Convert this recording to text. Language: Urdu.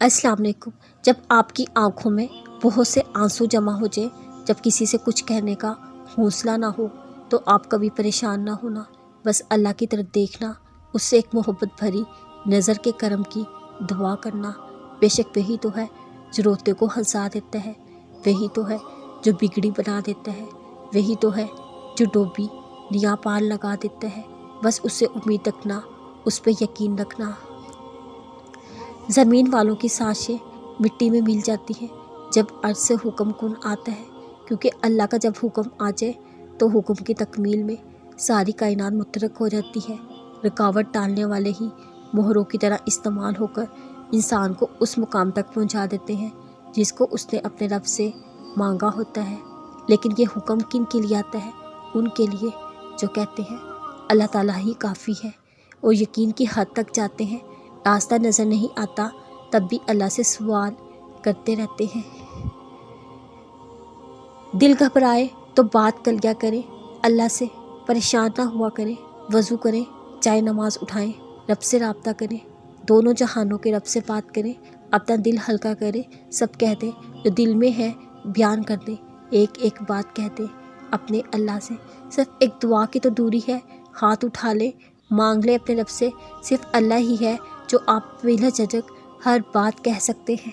السلام علیکم۔ جب آپ کی آنکھوں میں بہت سے آنسو جمع ہو جائے، جب کسی سے کچھ کہنے کا حوصلہ نہ ہو، تو آپ کبھی پریشان نہ ہونا، بس اللہ کی طرف دیکھنا، اس سے ایک محبت بھری نظر کے کرم کی دعا کرنا۔ بے شک وہی تو ہے جو روتے کو ہنسا دیتا ہے، وہی تو ہے جو بگڑی بنا دیتا ہے، وہی تو ہے جو ڈوبی نیا پار لگا دیتا ہے۔ بس اس سے امید رکھنا، اس پہ یقین رکھنا۔ زمین والوں کی سانسیں مٹی میں مل جاتی ہیں جب عرش سے حکم کن آتا ہے، کیونکہ اللہ کا جب حکم آ جائے تو حکم کی تکمیل میں ساری کائنات متحرک ہو جاتی ہے۔ رکاوٹ ڈالنے والے ہی مہروں کی طرح استعمال ہو کر انسان کو اس مقام تک پہنچا دیتے ہیں جس کو اس نے اپنے رب سے مانگا ہوتا ہے۔ لیکن یہ حکم کن کے لیے آتا ہے؟ ان کے لیے جو کہتے ہیں اللہ تعالیٰ ہی کافی ہے، اور یقین کی حد تک جاتے ہیں، راستہ نظر نہیں آتا تب بھی اللہ سے سوال کرتے رہتے ہیں۔ دل گھبرائے تو بات کر لیا کریں اللہ سے، پریشان نہ ہوا کریں، وضو کریں، چاہے نماز اٹھائیں، رب سے رابطہ کریں، دونوں جہانوں کے رب سے بات کریں، اپنا دل ہلکا کریں، سب کہہ دیں جو دل میں ہے بیان کر دیں، ایک ایک بات کہہ دیں اپنے اللہ سے۔ صرف ایک دعا کی تو دوری ہے، ہاتھ اٹھا لیں، مانگ لیں اپنے رب سے۔ صرف اللہ ہی ہے جو آپ بلا جھجک ہر بات کہہ سکتے ہیں۔